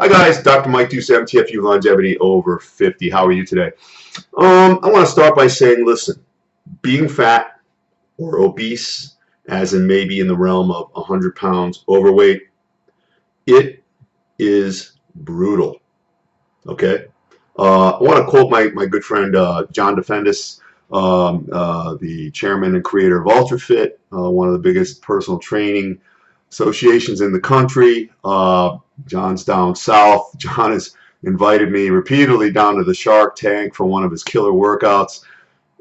Hi guys, Dr. Mike Dusa, MTFU Longevity over 50. How are you today? I want to start by saying, listen, being fat or obese, as in maybe in the realm of 100 pounds overweight, it is brutal. Okay? I want to quote my good friend John DeFendis, the chairman and creator of UltraFit, one of the biggest personal training associations in the country. John's down south. John has invited me repeatedly down to the Shark Tank for one of his killer workouts.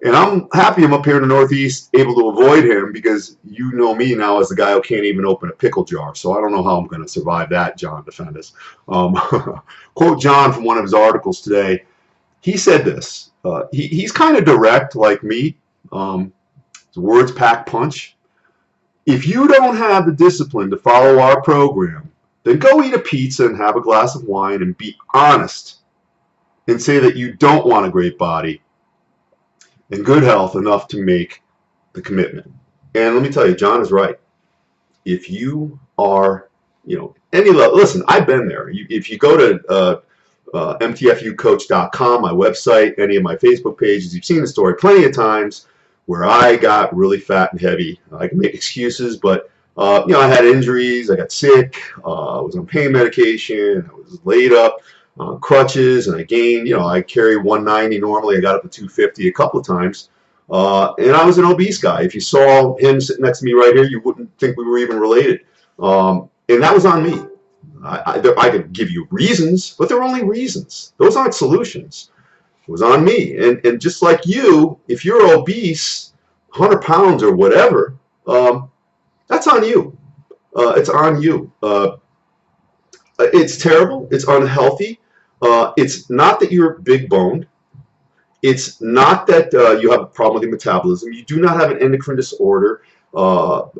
And I'm happy I'm up here in the Northeast able to avoid him because you know me now as the guy who can't even open a pickle jar. So I don't know how I'm going to survive that, John DeFendis. Quote John from one of his articles today. He said this. He's kind of direct like me. His words pack punch. If you don't have the discipline to follow our program, then go eat a pizza and have a glass of wine and be honest and say that you don't want a great body and good health enough to make the commitment. And let me tell you, John is right. If you are, any level, listen, I've been there. If you go to MTFUcoach.com, my website, any of my Facebook pages, you've seen the story plenty of times where I got really fat and heavy. I can make excuses, but I had injuries, I got sick, I was on pain medication, I was laid up on crutches, and I gained, I carry 190 normally, I got up to 250 a couple of times, and I was an obese guy. If you saw him sitting next to me right here, you wouldn't think we were even related, and that was on me. I could give you reasons, but they're only reasons. Those aren't solutions. It was on me, and just like you, if you're obese, 100 pounds or whatever, that's on you. It's on you. It's terrible. It's unhealthy. It's not that you're big boned. It's not that you have a problem with your metabolism. You do not have an endocrine disorder. You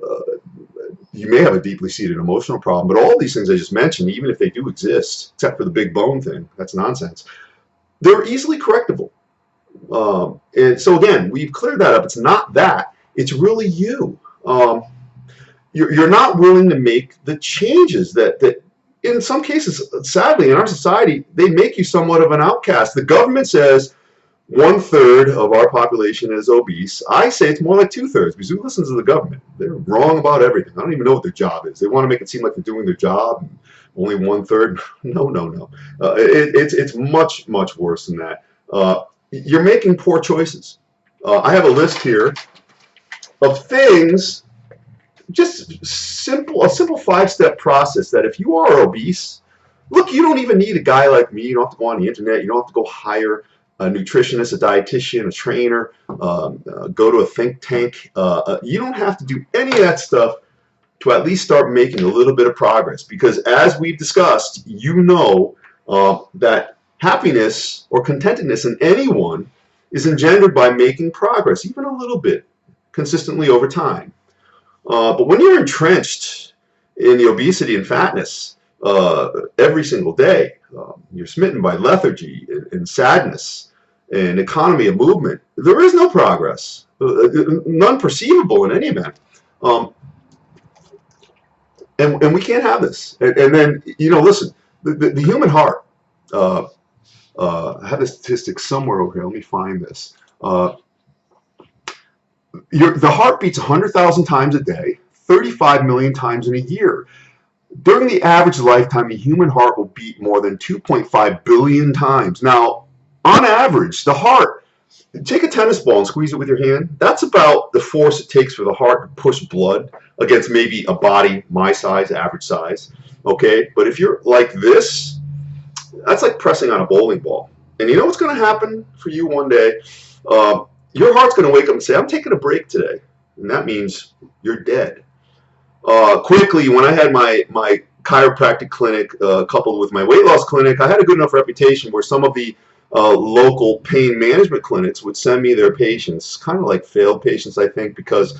may have a deeply seated emotional problem, but all these things I just mentioned, even if they do exist, except for the big bone thing, that's nonsense. They're easily correctable. And so again, we've cleared that up. It's not that. It's really you. You're not willing to make the changes that in some cases, sadly, in our society, they make you somewhat of an outcast. The government says 1/3 of our population is obese. I say it's more like 2/3 because who listens to the government? They're wrong about everything. I don't even know what their job is. They want to make it seem like they're doing their job. Only 1/3. No. It's much, much worse than that. You're making poor choices. I have a list here of things, just a simple 5-step process that if you are obese, look, you don't even need a guy like me. You don't have to go on the internet. You don't have to go hire a nutritionist, a dietitian, a trainer, go to a think tank. You don't have to do any of that stuff to at least start making a little bit of progress. Because as we've discussed, that happiness or contentedness in anyone is engendered by making progress, even a little bit, consistently over time. But when you're entrenched in the obesity and fatness every single day, you're smitten by lethargy and sadness and economy of movement, there is no progress, none perceivable in any event. And we can't have this. And then, listen, the human heart, I have the statistics somewhere over here. Let me find this. The heart beats 100,000 times a day, 35 million times in a year. During the average lifetime, a human heart will beat more than 2.5 billion times. Now, on average, the heart, take a tennis ball and squeeze it with your hand. That's about the force it takes for the heart to push blood against maybe a body my size, average size. Okay, but if you're like this, that's like pressing on a bowling ball. And you know what's going to happen for you one day? Your heart's going to wake up and say, I'm taking a break today. And that means you're dead. Quickly, when I had my chiropractic clinic coupled with my weight loss clinic, I had a good enough reputation where some of the local pain management clinics would send me their patients, kind of like failed patients, I think, because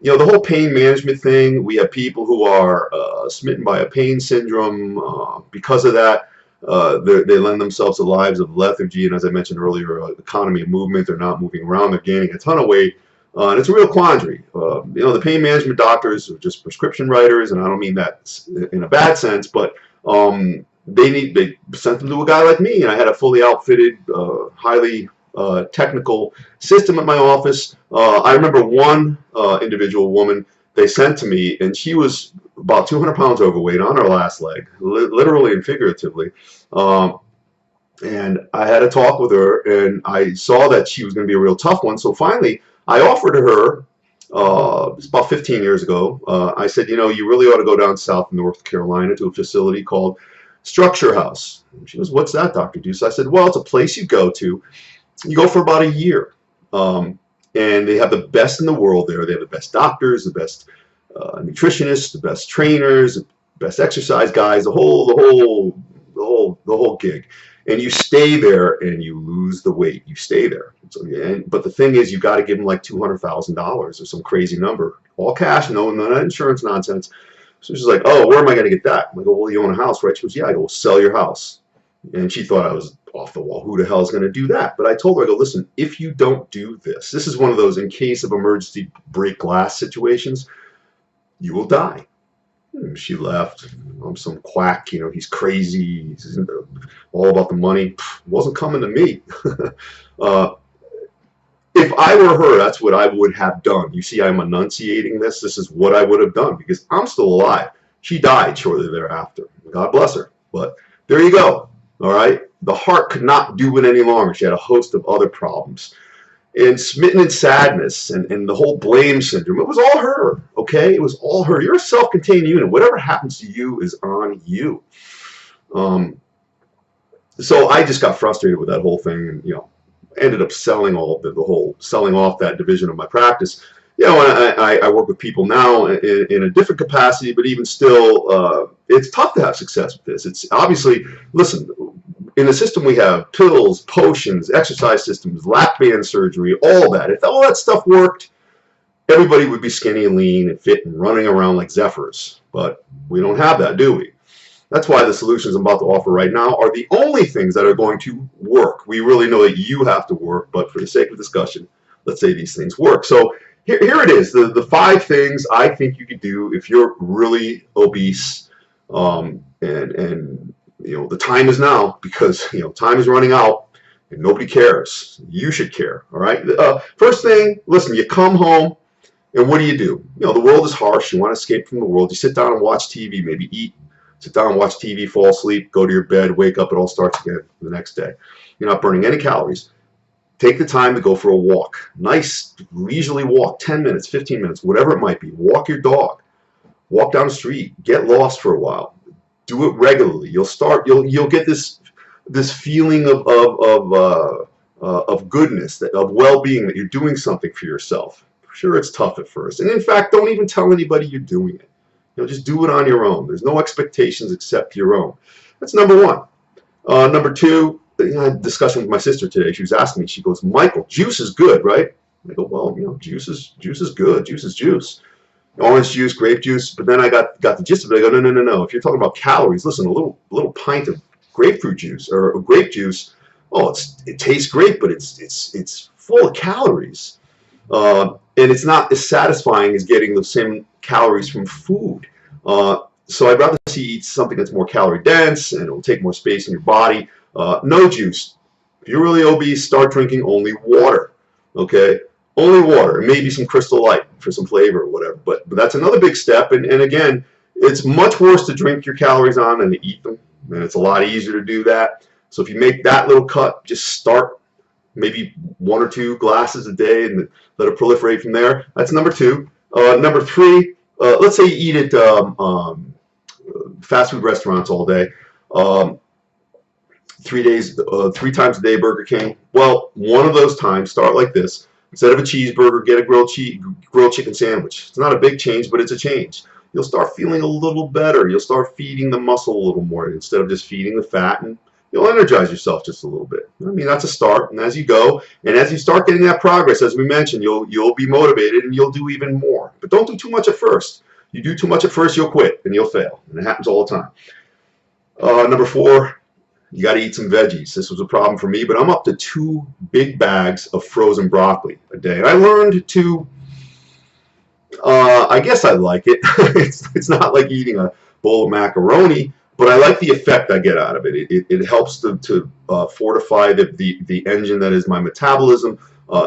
the whole pain management thing, we have people who are smitten by a pain syndrome. Because of that, they lend themselves to lives of lethargy, and as I mentioned earlier, economy of movement. They're not moving around. They're gaining a ton of weight, and it's a real quandary. The pain management doctors are just prescription writers, and I don't mean that in a bad sense, but they sent them to a guy like me, and I had a fully outfitted, highly technical system at my office. I remember one individual woman they sent to me, and she was about 200 pounds overweight on her last leg, literally and figuratively. And I had a talk with her, and I saw that she was going to be a real tough one. So finally, I offered to her, it's about 15 years ago, I said, you know, you really ought to go down south in North Carolina to a facility called Structure House. And she goes, what's that, Dr. Dusa? I said, well, it's a place you go to. You go for about a year. And they have the best in the world there. They have the best doctors, the best nutritionists, the best trainers, the best exercise guys, the whole gig. And you stay there and you lose the weight. You stay there. So, but the thing is, you got to give them like $200,000 or some crazy number, all cash, no insurance nonsense. So she's like, oh, where am I going to get that? I go, well, you own a house, right? She goes, yeah. I go, well, sell your house. And she thought I was off the wall. Who the hell is going to do that? But I told her, I go, listen, if you don't do this, this is one of those in case of emergency break glass situations, you will die. She left. I'm some quack, you know, he's crazy. He's all about the money. It wasn't coming to me. If I were her, that's what I would have done. You see, I'm enunciating this. This is what I would have done because I'm still alive. She died shortly thereafter. God bless her. But there you go. All right. The heart could not do it any longer. She had a host of other problems. And smitten in sadness and the whole blame syndrome, it was all her, okay? It was all her. You're a self-contained unit. Whatever happens to you is on you. So I just got frustrated with that whole thing and, you know, ended up selling all of selling off that division of my practice. You know, I work with people now in a different capacity, but even still, it's tough to have success with this. It's obviously, listen, in the system we have pills, potions, exercise systems, lap band surgery, all that. If all that stuff worked, everybody would be skinny and lean and fit and running around like zephyrs. But we don't have that, do we? That's why the solutions I'm about to offer right now are the only things that are going to work. We really know that you have to work, but for the sake of discussion, let's say these things work. So here it is, the 5 things I think you could do if you're really obese, and you know, the time is now because, you know, time is running out and nobody cares. You should care, all right? First thing, listen, you come home and what do? You know, the world is harsh. You want to escape from the world. You sit down and watch TV, maybe eat, sit down and watch TV, fall asleep, go to your bed, wake up, it all starts again the next day. You're not burning any calories. Take the time to go for a walk. Nice, leisurely walk, 10 minutes, 15 minutes, whatever it might be. Walk your dog. Walk down the street. Get lost for a while. Do it regularly. You'll get this feeling of goodness, of well-being, that you're doing something for yourself. Sure, it's tough at first, and in fact, don't even tell anybody you're doing it. You know, just do it on your own. There's no expectations except your own. That's number 1. Number 2, I had a discussion with my sister today. She was asking me. She goes, "Michael, juice is good, right?" I go, "Well, you know, juice is good. Juice is juice." Orange juice, grape juice, but then I got the gist of it. I go, no. If you're talking about calories, listen, a little pint of grapefruit juice or grape juice, oh, it tastes great, but it's full of calories, and it's not as satisfying as getting the same calories from food. So I'd rather see you eat something that's more calorie dense and it'll take more space in your body. No juice. If you're really obese, start drinking only water. Okay. Only water, maybe some Crystal Light for some flavor or whatever. But that's another big step. And again, it's much worse to drink your calories on than to eat them. And it's a lot easier to do that. So if you make that little cut, just start maybe 1 or 2 glasses a day and let it proliferate from there. That's number 2. Number 3, let's say you eat at fast food restaurants all day. 3 times a day, Burger King. Well, one of those times, start like this. Instead of a cheeseburger, get a grilled chicken sandwich. It's not a big change, but it's a change. You'll start feeling a little better. You'll start feeding the muscle a little more instead of just feeding the fat, and you'll energize yourself just a little bit. I mean, that's a start. And as you go, and as you start getting that progress, as we mentioned, you'll be motivated and you'll do even more. But don't do too much at first. You do too much at first, you'll quit and you'll fail. And it happens all the time. Number 4. You got to eat some veggies. This was a problem for me, but I'm up to 2 big bags of frozen broccoli a day. And I learned to, I guess I like it. It's not like eating a bowl of macaroni, but I like the effect I get out of it. It helps to fortify the engine that is my metabolism.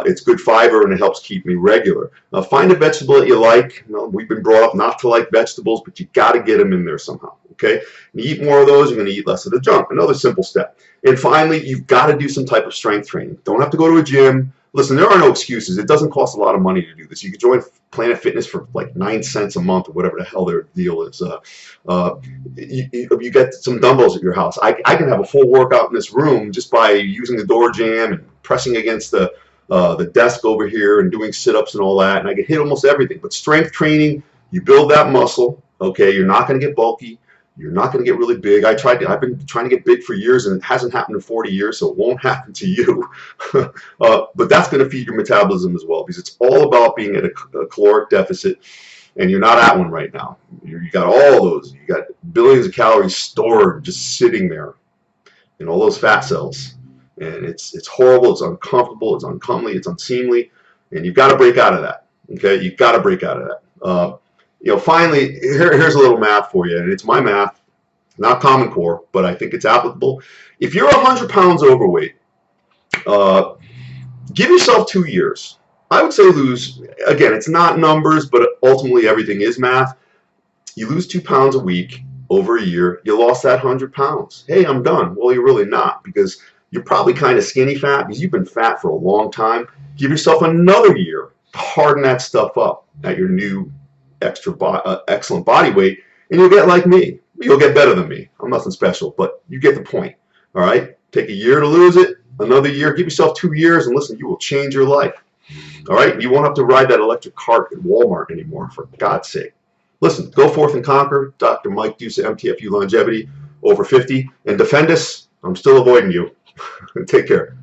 It's good fiber, and it helps keep me regular. Find a vegetable that you like. You know, we've been brought up not to like vegetables, but you got to get them in there somehow. Okay, and you eat more of those, you're going to eat less of the junk. Another simple step. And finally, you've got to do some type of strength training. Don't have to go to a gym. Listen, there are no excuses. It doesn't cost a lot of money to do this. You can join Planet Fitness for like 9 cents a month or whatever the hell their deal is. You get some dumbbells at your house. I can have a full workout in this room just by using the door jamb and pressing against the desk over here and doing sit-ups and all that, and I can hit almost everything. But strength training, you build that muscle. Okay, you're not going to get bulky. You're not going to get really big. I've been trying to get big for years, and it hasn't happened in 40 years, so it won't happen to you. But that's going to feed your metabolism as well, because it's all about being at a caloric deficit, and you're not at one right now. You got all those. You got billions of calories stored just sitting there in all those fat cells, and it's horrible. It's uncomfortable. It's uncomely. It's unseemly, and you've got to break out of that. Okay, you've got to break out of that. You know, finally, here's a little math for you, and it's my math, not Common Core, but I think it's applicable. If you're 100 pounds overweight, give yourself 2 years. I would say lose, again, it's not numbers, but ultimately everything is math. You lose 2 pounds a week over a year, you lost that 100 pounds. Hey, I'm done. Well, you're really not, because you're probably kind of skinny fat, because you've been fat for a long time. Give yourself another year to harden that stuff up at your new excellent body weight, and you'll get like me. You'll get better than me. I'm nothing special, but you get the point. All right? Take a year to lose it, another year. Give yourself 2 years, and listen, you will change your life. All right? You won't have to ride that electric cart at Walmart anymore, for God's sake. Listen, go forth and conquer. Dr. Mike Dusa, MTFU Longevity, over 50, and defend us. I'm still avoiding you. Take care.